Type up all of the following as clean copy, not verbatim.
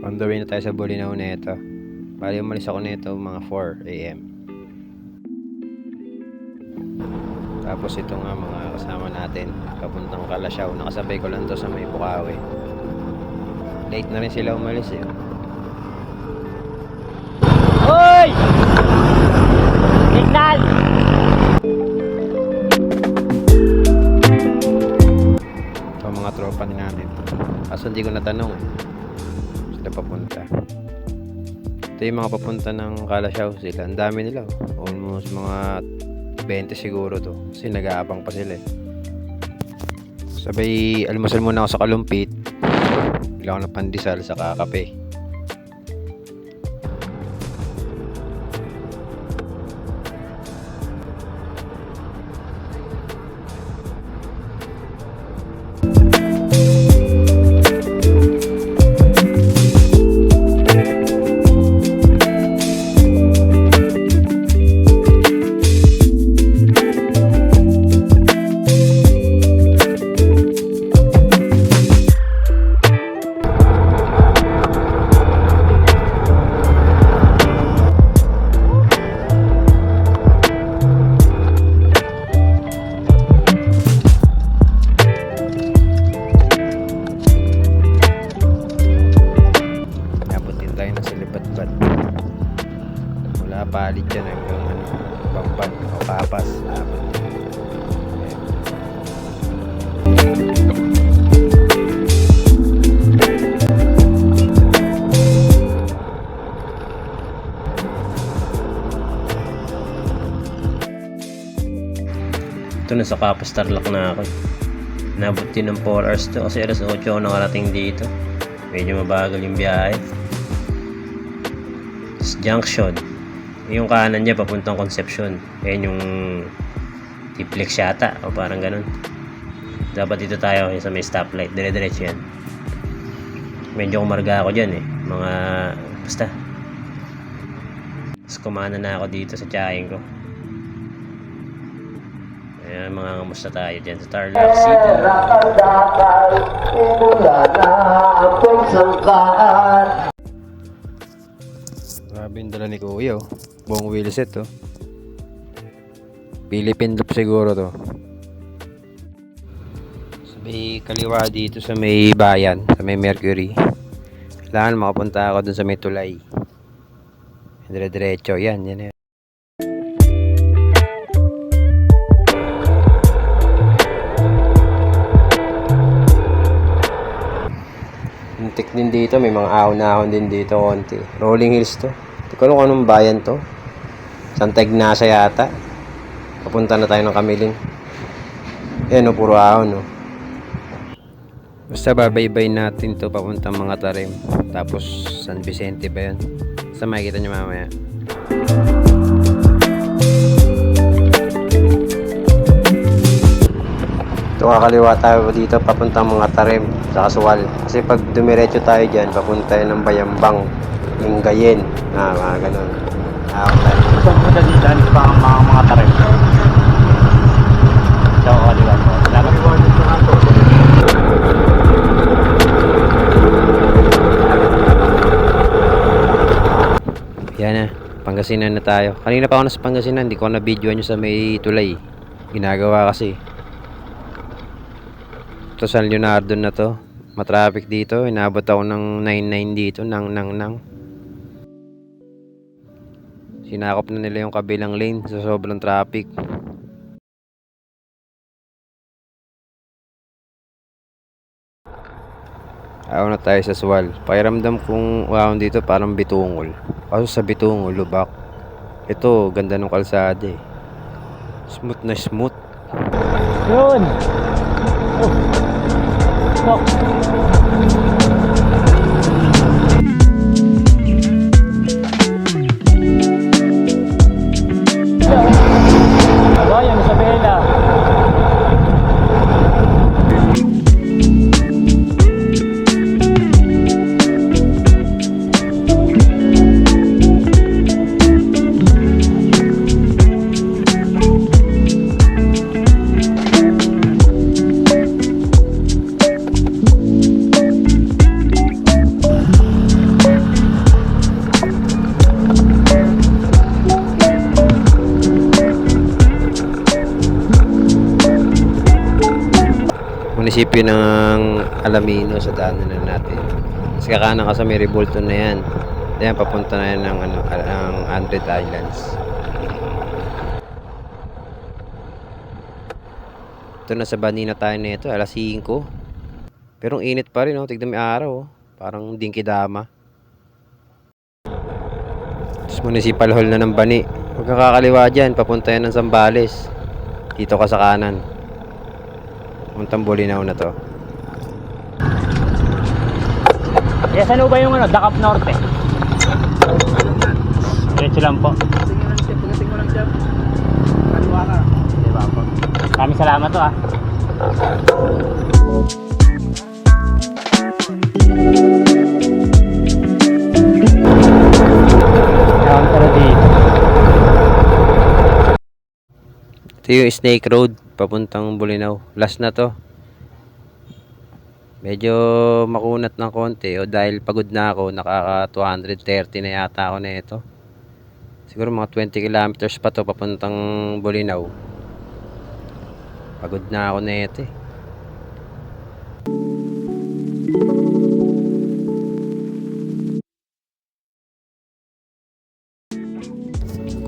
On the way na tayo sa Bolinao neto. Bali umalis ako neto mga 4 AM. Tapos ito nga mga kasama natin papuntang Kalasyaw. Nakasabay ko lang to sa may Bukawi. Late na rin sila umalis eh. Hoy! Signal! Ito mga tropa ni natin. Kaso hindi ko natanong eh. Sila papunta. Ito yung mga papunta ng Kalasyaw sila. Ang dami nila. Almost mga 20 siguro to. Kasi nag-aabang pa sila eh. Sabay almusal muna ako sa Kalumpit. Bigla ako ng pandesal sa kape. Mula palit dyan hanggang Bamban o Papas. Ito na sa Papas Tarlac na ako. Nabot din ng 4 hours to kasi alas 8 ako nakarating dito. Medyo mabagal yung biyahe. Junction. Yung kanan niya papuntang Concepcion. Ayan yung Tiplex yata o parang ganun. Dapat dito tayo sa may stoplight. Dire-diretso yan. Medyo kumarga ako dyan eh. Mga basta. Mas kumana na ako dito sa tiyahing ko. Ayan, mga kamusta tayo dyan sa Tarlac City. Grabe yung dala ni Kuya oh. Buong wheelset oh. Philippine loop siguro to. Sabi kaliwa dito sa may bayan, sa may Mercury. Kailangan makapunta ako dun sa may tulay. Dire-diretso yan, yan. Muntik din dito, may mga ahon-ahon din dito konti. Rolling Hills to. Hindi ko alam kung anong bayan to. Santa Ignacia yata. Papunta na tayo ng Kamiling. Ayan o, puro ahon o. Basta babaybay natin to papuntang mga Tarim. Tapos San Vicente ba yun? Basta makikita nyo mamaya. Ito kakaliwa tayo dito papuntang mga Tarim sa Kasual. Kasi pag dumiretso tayo dyan, papunta yan ng Bayambang, Lingayen, mga ganun. Okay. Saan mo dali pa ang mga tarim? So, kaliwa mo. Kaliwa mo sa ato. Yan na, Pangasinan na tayo. Kanina pa ako nasa Pangasinan, hindi ko na video nyo sa may tulay. Ginagawa kasi. Ito San Leonardo na to. Matraffic dito. Inabot ako ng 99 dito. Nang. Sinakop na nila yung kabilang lane sa sobrang traffic. Ayaw na tayo sa Sual. Pakiramdam kong wow dito parang Bitungol. Kaso sa Bitungol, lubak. Ito, ganda ng kalsada eh. Smooth na smooth. Yun! Oh. Ayan, Isabela. munisipyo ng Alamino sa daanan na natin. Kasi kakanan ka sa may Revolton na yan. Ayan, papunta na yan ng ang Andred Islands. Ito na sa Banina tayo nito, alas 5. Pero ang init pa rin, oh. Tignan mo yung araw, oh. Parang dingkidama. Tapos municipal hall na ng Bani. Huwag kang kakaliwa dyan, papunta yan ng Zambales. Dito ka sa kanan. Puntang Bolinao na to. Yes, ano ba yung Dakap Norte? Diretso lang po. Pagdating mo lang dyan. Kaliwa ka. Diba po? Maraming salamat to ah. Ewan ka na dito. Ito yung Snake Road, papuntang Bolinao. Last na to. Medyo makunat ng konti o dahil pagod na ako, nakaka 230 na yata ako na ito. Siguro mga 20 kilometers pa to papuntang Bolinao. Pagod na ako na ito eh.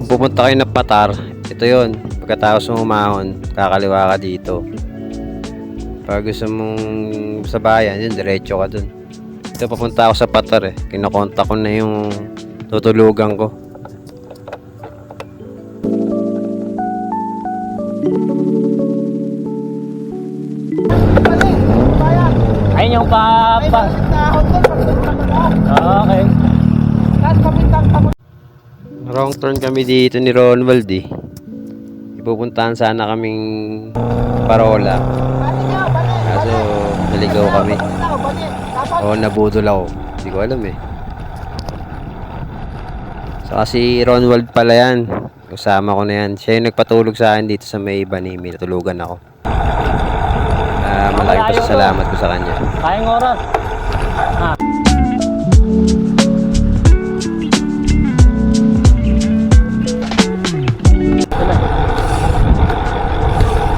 Kung pupunta kayo ng Patar, ito yon. Pagkatapos mo humahon, kakaliwa ka dito. Pag gusto mong sa bayan, yun, diretso ka dun. Ito, papunta ako sa Patar eh. Kinakontak ko na yung tutulugan ko. Ayun yung Okay. Wrong turn kami dito ni Ronald eh. Ipupuntahan sana kaming Parola. Kaso naligaw kami. O nabudol ako. Hindi ko alam eh. So kasi Ronald pala yan. Kasama ko na yan. Siya yung nagpatulog sa akin dito sa may Banimi. Natulugan ako. Malaki pa sa salamat ko sa kanya. Kayang oras.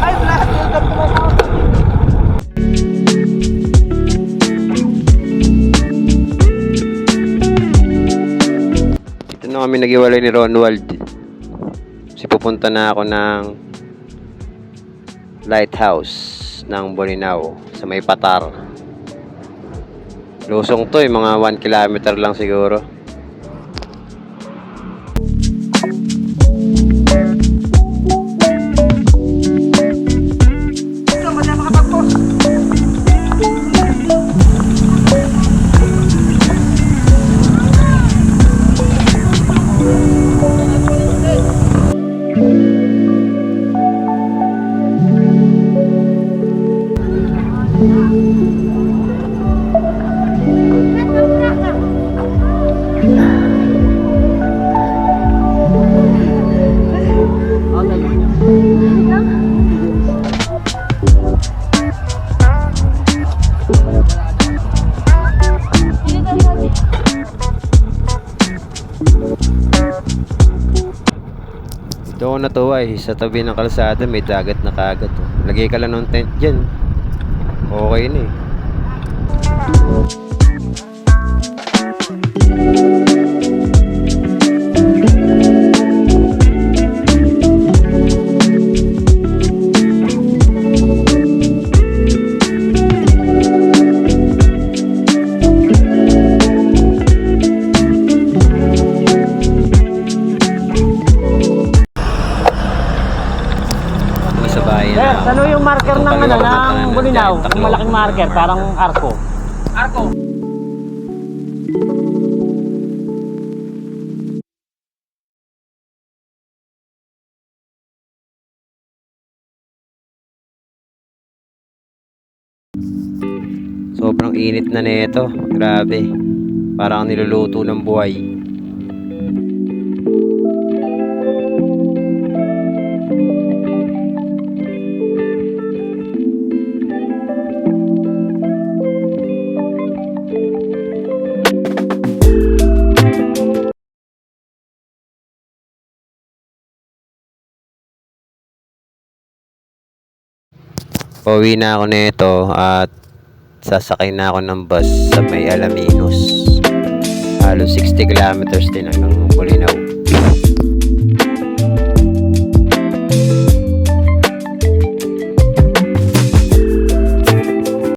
Ay, lahat yung ganda mo. Dito na kami nag-iwalay ni Ronald. Kasi pupunta na ako ng lighthouse ng Bolinao sa may Patar. Lusong to eh, mga 1 kilometer lang siguro. Ito ako natuwa eh, sa tabi ng kalsada may dagat na kagad. Lagay ka lang ng tent dyan. Okay na eh. Sir, ano yung marker ng Bolinao? Yung malaking marker, parang arko. Arko. Sobrang init na nito. Grabe. Parang niluluto ng buhay. Pauwi na ako nito at sasakay na ako ng bus sa may Alaminos. Halos 60 kilometers din hanggang Bulinaw.